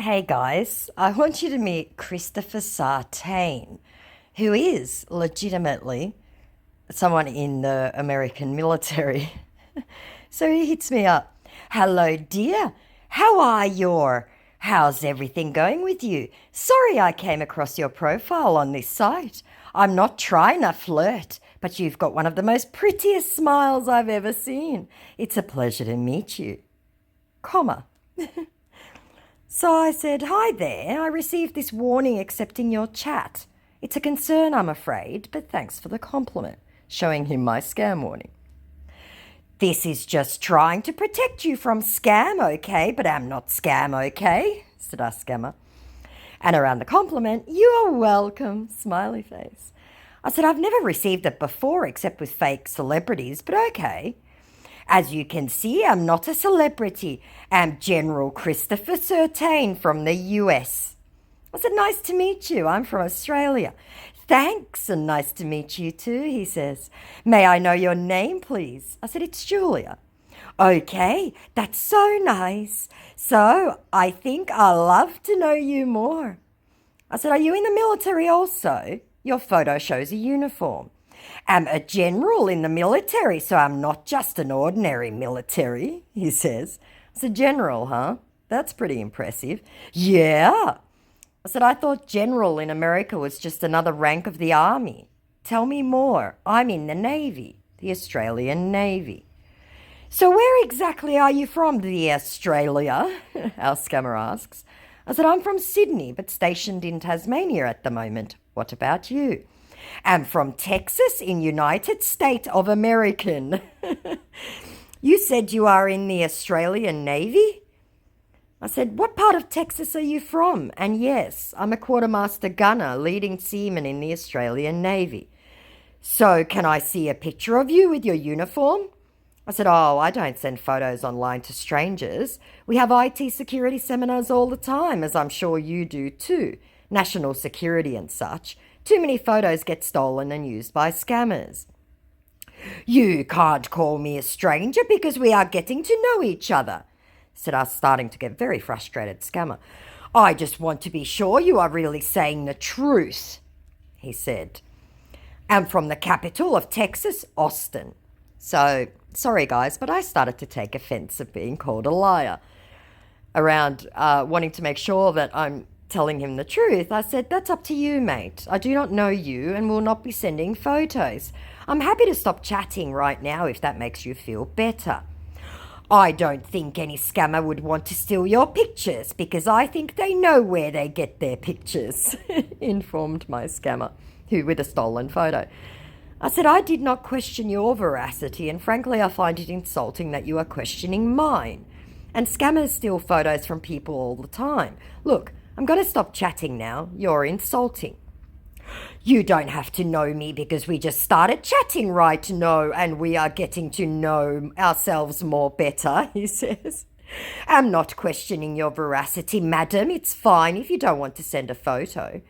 Hey guys, I want you to meet Christopher Sartain, who is legitimately someone in the American military. So he hits me up. Hello, dear. How are you? How's everything going with you? Sorry I came across your profile on this site. I'm not trying to flirt, but you've got one of the most prettiest smiles I've ever seen. It's a pleasure to meet you. Comma. So I said, Hi there, I received this warning accepting your chat. It's a concern, I'm afraid, but thanks for the compliment, showing him my scam warning. This is just trying to protect you from scam, okay, but I'm not scam, okay, said our scammer. And around the compliment, you are welcome, smiley face. I said, I've never received it before except with fake celebrities, but okay. As you can see, I'm not a celebrity. I'm General Christopher Sartain from the US. I said, nice to meet you. I'm from Australia. Thanks, and nice to meet you too, he says. May I know your name, please? I said, it's Julia. Okay, that's so nice. So I think I'll love to know you more. I said, are you in the military also? Your photo shows a uniform. I'm a general in the military, so I'm not just an ordinary military, he says. I said, general, huh? That's pretty impressive. Yeah. I said, I thought general in America was just another rank of the army. Tell me more. I'm in the Navy, the Australian Navy. So where exactly are you from, the Australia? Our scammer asks. I said, I'm from Sydney, but stationed in Tasmania at the moment. What about you? I'm from Texas in United States of American. You said you are in the Australian Navy? I said, what part of Texas are you from? And yes, I'm a quartermaster gunner, leading seaman in the Australian Navy. So can I see a picture of you with your uniform? I said, oh, I don't send photos online to strangers. We have IT security seminars all the time, as I'm sure you do too. National security and such. Too many photos get stolen and used by scammers. You can't call me a stranger because we are getting to know each other, said our starting to get very frustrated scammer. I just want to be sure you are really saying the truth, he said. I'm from the capital of Texas, Austin. So, sorry guys, but I started to take offense of being called a liar. Around wanting to make sure that I'm telling him the truth, I said, that's up to you, mate. I do not know you and will not be sending photos. I'm happy to stop chatting right now if that makes you feel better. I don't think any scammer would want to steal your pictures because I think they know where they get their pictures, informed my scammer, who with a stolen photo. I said, I did not question your veracity, and frankly, I find it insulting that you are questioning mine. And scammers steal photos from people all the time. Look, I'm going to stop chatting now. You're insulting. You don't have to know me because we just started chatting right now and we are getting to know ourselves more better, he says. I'm not questioning your veracity, madam. It's fine if you don't want to send a photo.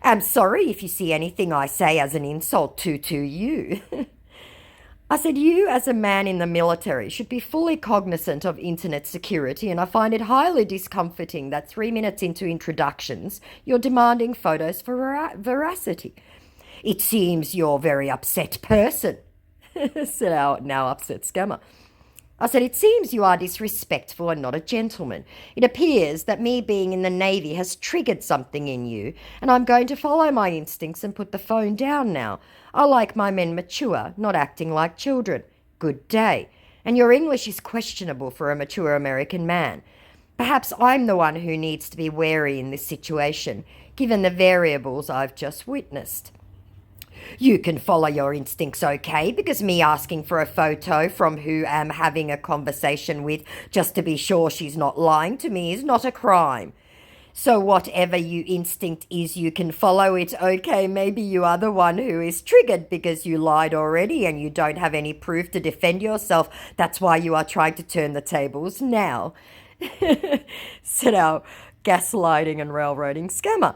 I'm sorry if you see anything I say as an insult to you. I said, you as a man in the military should be fully cognizant of internet security, and I find it highly discomforting that 3 minutes into introductions, you're demanding photos for veracity. It seems you're a very upset person, said our now upset scammer. I said, it seems you are disrespectful and not a gentleman. It appears that me being in the Navy has triggered something in you, and I'm going to follow my instincts and put the phone down now. I like my men mature, not acting like children. Good day. And your English is questionable for a mature American man. Perhaps I'm the one who needs to be wary in this situation, given the variables I've just witnessed. You can follow your instincts, okay, because me asking for a photo from who I'm having a conversation with just to be sure she's not lying to me is not a crime. So whatever you instinct is, you can follow it, okay? Maybe you are the one who is triggered because you lied already and you don't have any proof to defend yourself. That's why you are trying to turn the tables now, said our gaslighting and railroading scammer.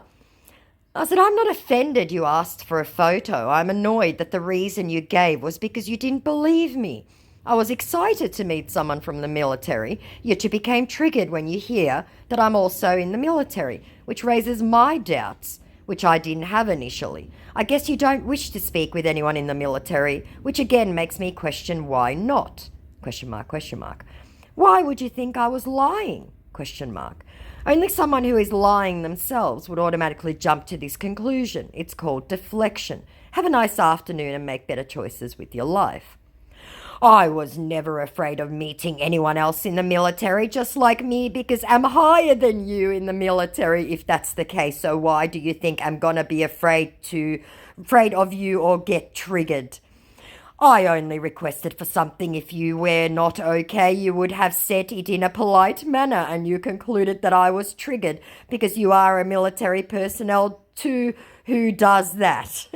I said, I'm not offended you asked for a photo. I'm annoyed that the reason you gave was because you didn't believe me. I was excited to meet someone from the military, yet you became triggered when you hear that I'm also in the military, which raises my doubts, which I didn't have initially. I guess you don't wish to speak with anyone in the military, which again makes me question why not? Question mark, question mark. Why would you think I was lying? Question mark. Only someone who is lying themselves would automatically jump to this conclusion. It's called deflection. Have a nice afternoon and make better choices with your life. I was never afraid of meeting anyone else in the military just like me because I'm higher than you in the military if that's the case. So why do you think I'm gonna be afraid of you or get triggered? I only requested for something. If you were not okay, you would have said it in a polite manner, and you concluded that I was triggered because you are a military personnel too who does that.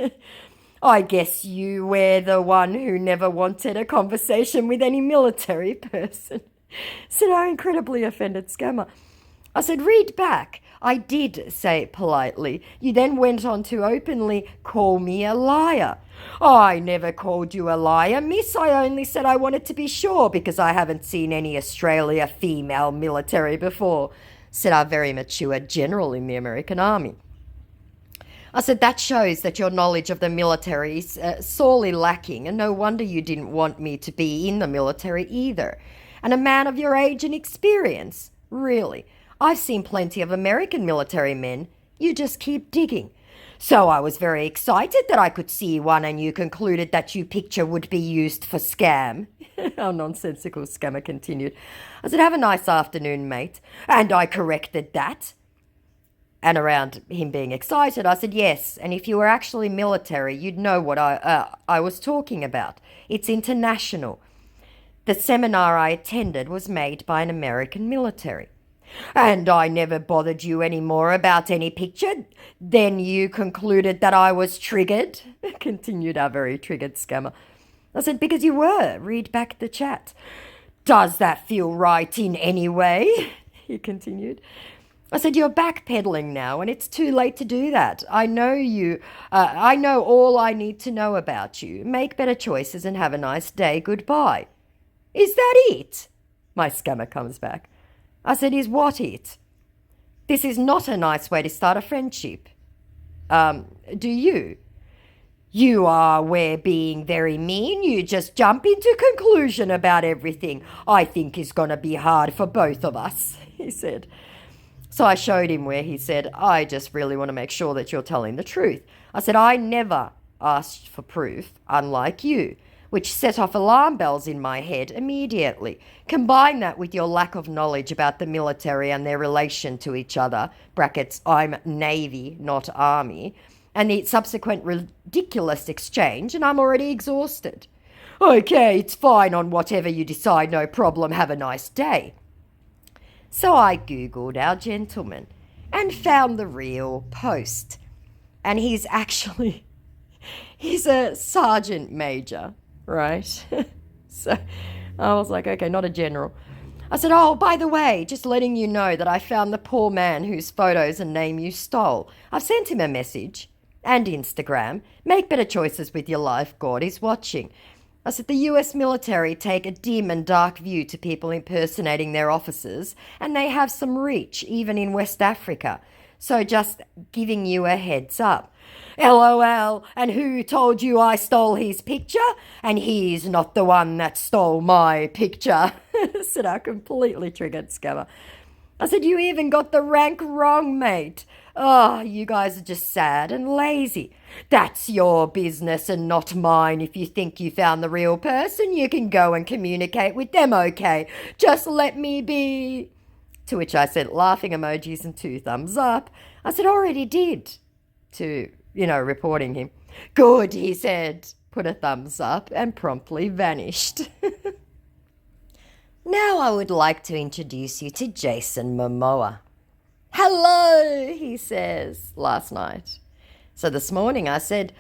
I guess you were the one who never wanted a conversation with any military person, said our incredibly offended scammer. I said, read back. I did say it politely. You then went on to openly call me a liar. I never called you a liar, miss. I only said I wanted to be sure because I haven't seen any Australia female military before, said our very mature general in the American Army. I said, that shows that your knowledge of the military is sorely lacking, and no wonder you didn't want me to be in the military either. And a man of your age and experience, really. I've seen plenty of American military men. You just keep digging. So I was very excited that I could see one, and you concluded that your picture would be used for scam. Our nonsensical scammer continued. I said, have a nice afternoon, mate. And I corrected that. And around him being excited, I said, yes, and if you were actually military, you'd know what I was talking about. It's international. The seminar I attended was made by an American military. And I never bothered you any more about any picture. Then you concluded that I was triggered, continued our very triggered scammer. I said, because you were. Read back the chat. Does that feel right in any way? He continued. I said, you're backpedaling now, and it's too late to do that. I know you. I know all I need to know about you. Make better choices and have a nice day. Goodbye. Is that it? My scammer comes back. I said, is what it? This is not a nice way to start a friendship. Do you? You are we're being very mean. You just jump into conclusion about everything. I think is going to be hard for both of us, he said. So I showed him where he said, I just really want to make sure that you're telling the truth. I said, I never asked for proof, unlike you, which set off alarm bells in my head immediately. Combine that with your lack of knowledge about the military and their relation to each other, brackets, I'm Navy, not Army, and the subsequent ridiculous exchange, and I'm already exhausted. Okay, it's fine on whatever you decide, no problem, have a nice day. So I Googled our gentleman and found the real post. And he's a sergeant major, right? So I was like, okay, not a general. I said, oh, by the way, just letting you know that I found the poor man whose photos and name you stole. I've sent him a message and Instagram. Make better choices with your life. God is watching. I said, the US military take a dim and dark view to people impersonating their officers, and they have some reach, even in West Africa. So just giving you a heads up. LOL, and who told you I stole his picture? And he's not the one that stole my picture, said our completely triggered scammer. I said, you even got the rank wrong, mate. Oh, you guys are just sad and lazy. That's your business and not mine. If you think you found the real person, you can go and communicate with them, okay? Just let me be. To which I said, laughing emojis and 2 thumbs up. I said, already did. To, reporting him. Good, he said, put a thumbs up and promptly vanished. Now I would like to introduce you to Jason Momoa. Hello, he says, last night. So this morning I said,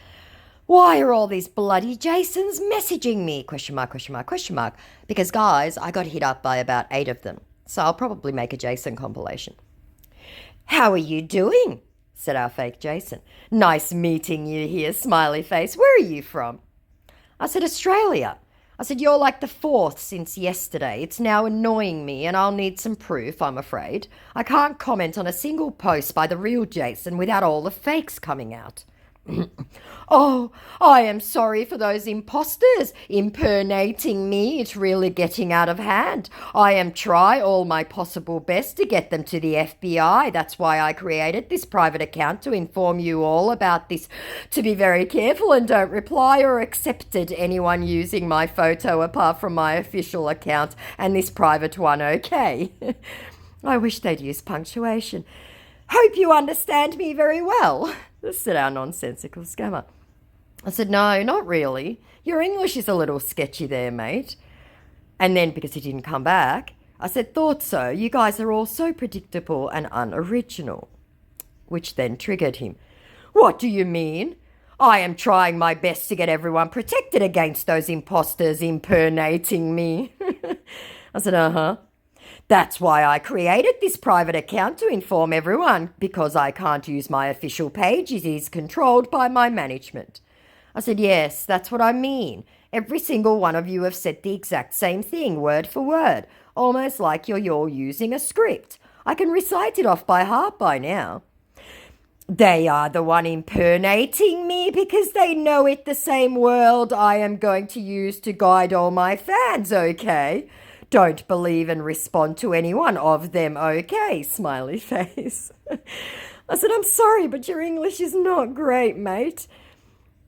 why are all these bloody Jasons messaging me? Question mark, question mark, question mark. Because, guys, I got hit up by about 8 of them. So I'll probably make a Jason compilation. How are you doing? Said our fake Jason. Nice meeting you here, smiley face. Where are you from? I said, Australia. I said, you're like the fourth since yesterday. It's now annoying me and I'll need some proof, I'm afraid. I can't comment on a single post by the real Jason without all the fakes coming out. Oh, I am sorry for those imposters impersonating me. It's really getting out of hand. I am try all my possible best to get them to the FBI. That's why I created this private account to inform you all about this. To be very careful and don't reply or accept it anyone using my photo apart from my official account and this private one, okay? I wish they'd use punctuation. Hope you understand me very well, said our nonsensical scammer. I said, no, not really. Your English is a little sketchy there, mate. And then, because he didn't come back, I said, thought so. You guys are all so predictable and unoriginal. Which then triggered him. What do you mean? I am trying my best to get everyone protected against those imposters impersonating me. I said, uh-huh. That's why I created this private account to inform everyone, because I can't use my official page. It is controlled by my management. I said, yes, that's what I mean. Every single one of you have said the exact same thing, word for word, almost like you're all using a script. I can recite it off by heart by now. They are the one impersonating me because they know it the same world I am going to use to guide all my fans, okay? Don't believe and respond to any one of them, okay? Smiley face. I said, I'm sorry, but your English is not great, mate.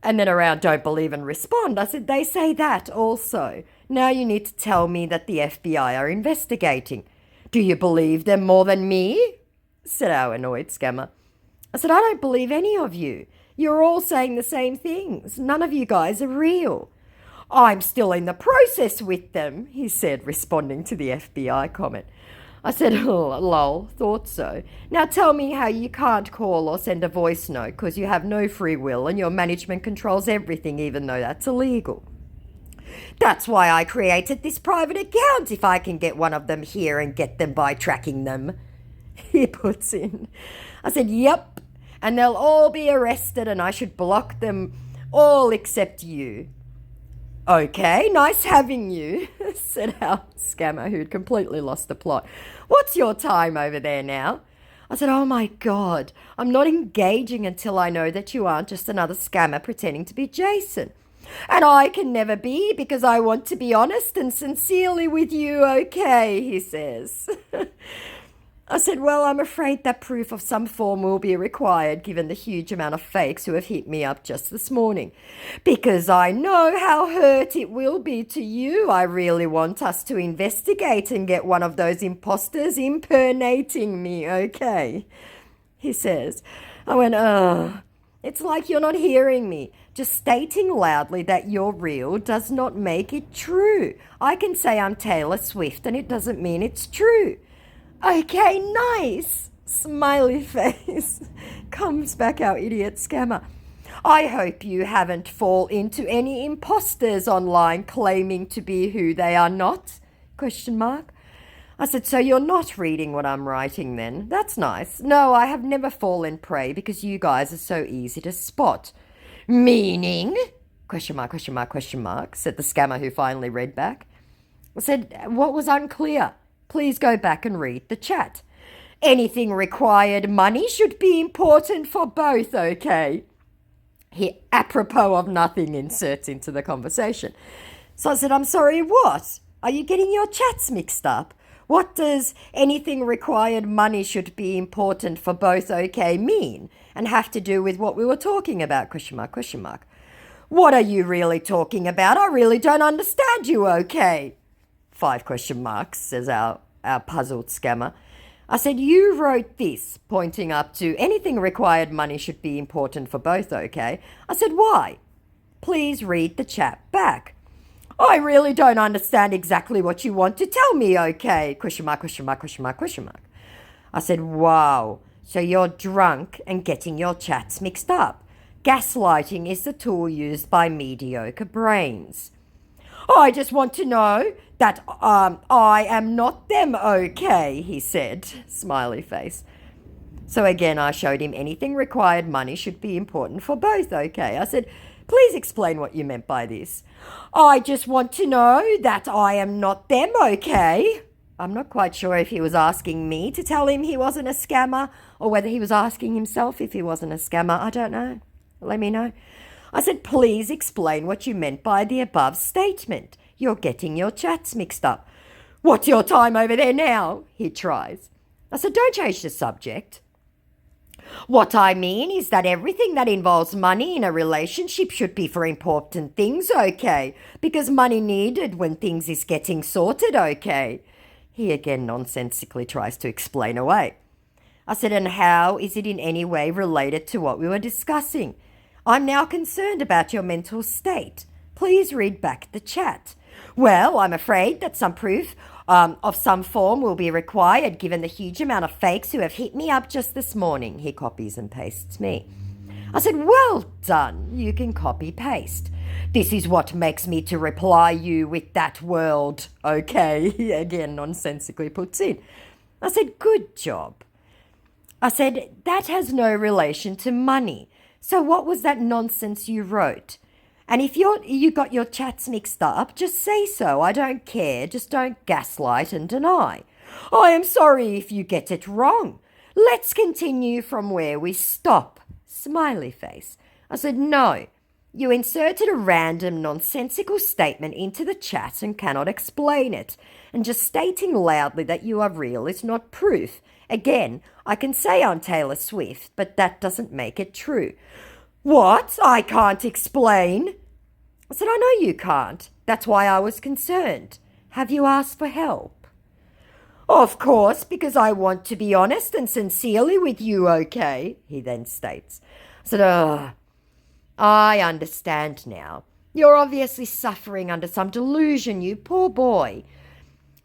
And then around don't believe and respond, I said, they say that also. Now you need to tell me that the FBI are investigating. Do you believe them more than me? Said our annoyed scammer. I said, I don't believe any of you. You're all saying the same things. None of you guys are real. I'm still in the process with them, he said, responding to the FBI comment. I said, oh, lol, thought so. Now tell me how you can't call or send a voice note because you have no free will and your management controls everything, even though that's illegal. That's why I created this private account, if I can get one of them here and get them by tracking them, he puts in. I said, yep, and they'll all be arrested and I should block them all except you. Okay, nice having you, said our scammer who'd completely lost the plot. What's your time over there now? I said, oh my God, I'm not engaging until I know that you aren't just another scammer pretending to be Jason. And I can never be because I want to be honest and sincerely with you, okay, he says. I said, well, I'm afraid that proof of some form will be required given the huge amount of fakes who have hit me up just this morning. Because I know how hurt it will be to you. I really want us to investigate and get one of those imposters impersonating me, okay? He says. I went, it's like you're not hearing me. Just stating loudly that you're real does not make it true. I can say I'm Taylor Swift and it doesn't mean it's true. Okay, nice, smiley face. Comes back our idiot scammer. I hope you haven't fall into any imposters online claiming to be who they are not, ? I said, so you're not reading what I'm writing then? That's nice. No, I have never fallen prey because you guys are so easy to spot. Meaning? ? Said the scammer who finally read back. I said, what was unclear? Please go back and read the chat. Anything required money should be important for both, okay? He, apropos of nothing, inserts into the conversation. So I said, I'm sorry, what? Are you getting your chats mixed up? What does anything required money should be important for both, okay, mean? And have to do with what we were talking about, ? What are you really talking about? I really don't understand you, okay? 5 ? Says our puzzled scammer. I said, you wrote this, pointing up to anything required money should be important for both, okay? I said, why? Please read the chat back. I really don't understand exactly what you want to tell me, okay? ? I said, wow, so you're drunk and getting your chats mixed up. Gaslighting is the tool used by mediocre brains. I just want to know that I am not them, okay, he said, smiley face. So again, I showed him anything required money should be important for both, okay. I said, Please explain what you meant by this. I just want to know that I am not them, okay? I'm not quite sure if he was asking me to tell him he wasn't a scammer or whether he was asking himself if he wasn't a scammer. I don't know. Let me know. I said, please explain what you meant by the above statement. You're getting your chats mixed up. What's your time over there now? He tries. I said, don't change the subject. What I mean is that everything that involves money in a relationship should be for important things, okay? Because money needed when things is getting sorted, okay? He again nonsensically tries to explain away. I said, and how is it in any way related to what we were discussing? I'm now concerned about your mental state. Please read back the chat. Well, I'm afraid that some proof of some form will be required given the huge amount of fakes who have hit me up just this morning. He copies and pastes me. I said, well done. You can copy paste. This is what makes me to reply you with that word, okay? He again nonsensically puts in. I said, good job. I said, that has no relation to money. So what was that nonsense you wrote? And if you got your chats mixed up, just say so. I don't care. Just don't gaslight and deny. I am sorry if you get it wrong. Let's continue from where we stop. Smiley face. I said, no. You inserted a random nonsensical statement into the chat and cannot explain it. And just stating loudly that you are real is not proof. Again, I can say I'm Taylor Swift, but that doesn't make it true. What? I can't explain? I said, I know you can't. That's why I was concerned. Have you asked for help? Of course, because I want to be honest and sincerely with you, okay? He then states. I said, I understand now. You're obviously suffering under some delusion, you poor boy.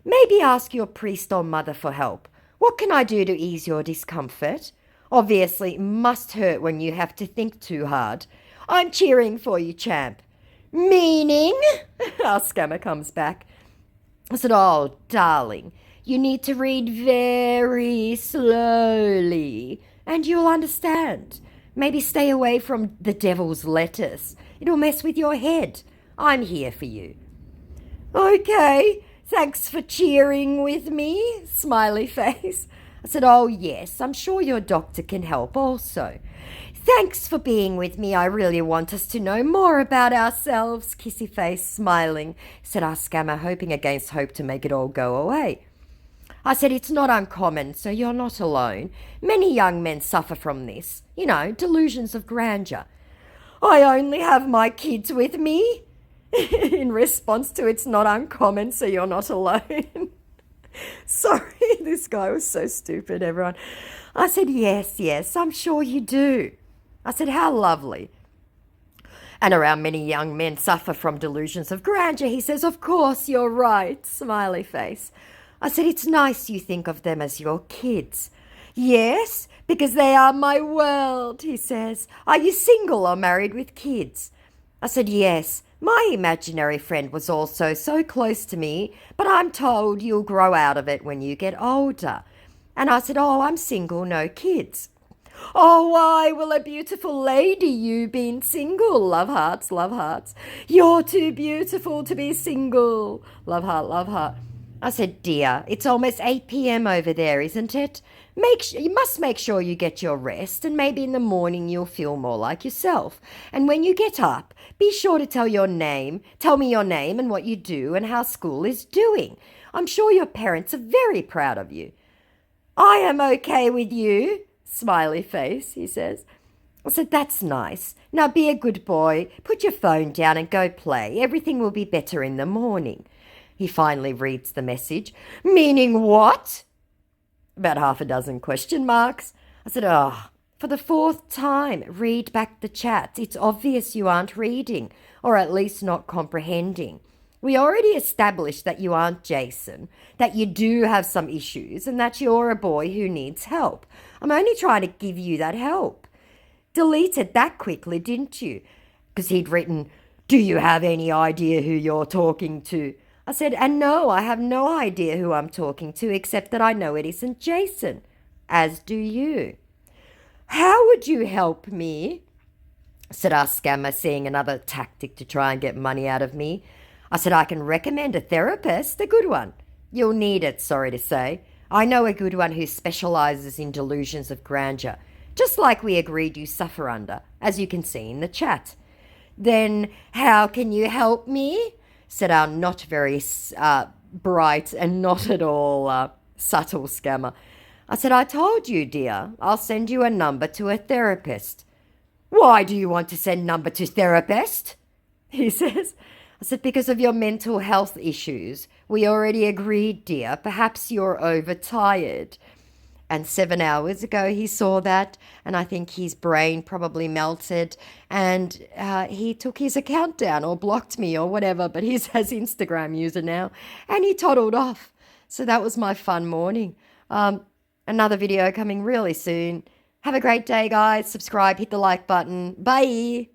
Maybe ask your priest or mother for help. What can I do to ease your discomfort? Obviously, it must hurt when you have to think too hard. I'm cheering for you, champ. Meaning? Our scammer comes back. I said, oh, darling, you need to read very slowly and you'll understand. Maybe stay away from the devil's lettuce. It'll mess with your head. I'm here for you. Okay, thanks for cheering with me, smiley face. I said, oh, yes, I'm sure your doctor can help also. Thanks for being with me. I really want us to know more about ourselves, kissy face, smiling, said our scammer, hoping against hope to make it all go away. I said, it's not uncommon, so you're not alone. Many young men suffer from this, delusions of grandeur. I only have my kids with me. In response to it's not uncommon, so you're not alone. Sorry, this guy was so stupid, everyone. I said, yes, I'm sure you do. I said, how lovely. And around many young men suffer from delusions of grandeur. He says, of course, you're right, smiley face. I said, it's nice you think of them as your kids. Yes, because they are my world, he says. Are you single or married with kids? I said, yes. My imaginary friend was also so close to me, but I'm told you'll grow out of it when you get older. And I said, oh, I'm single, no kids. Oh, why will a beautiful lady you being single? Love hearts, love hearts. You're too beautiful to be single. Love heart, love heart. I said, dear, it's almost 8 p.m. over there, isn't it? You must make sure you get your rest, and maybe in the morning you'll feel more like yourself. And when you get up, be sure to tell me your name and what you do and how school is doing. I'm sure your parents are very proud of you. I am okay with you, smiley face, he says. I said, that's nice. Now be a good boy, put your phone down and go play. Everything will be better in the morning. He finally reads the message. Meaning what? About half a dozen question marks. I said, for the 4th time, read back the chat. It's obvious you aren't reading, or at least not comprehending. We already established that you aren't Jason, that you do have some issues, and that you're a boy who needs help. I'm only trying to give you that help. Deleted that quickly, didn't you? Because he'd written, do you have any idea who you're talking to? I said, and no, I have no idea who I'm talking to, except that I know it isn't Jason, as do you. How would you help me? said our scammer, seeing another tactic to try and get money out of me. I said, I can recommend a therapist, a good one. You'll need it, sorry to say. I know a good one who specialises in delusions of grandeur, just like we agreed you suffer under, as you can see in the chat. Then how can you help me? Said our not very bright and not at all subtle scammer. I said, I told you, dear, I'll send you a number to a therapist. Why do you want to send number to therapist? He says. I said, because of your mental health issues. We already agreed, dear. Perhaps you're overtired. And 7 hours ago he saw that, and I think his brain probably melted, and he took his account down or blocked me or whatever, but he's his Instagram user now, and he toddled off. So that was my fun morning. Another video coming really soon. Have a great day, guys. Subscribe, hit the like button. Bye.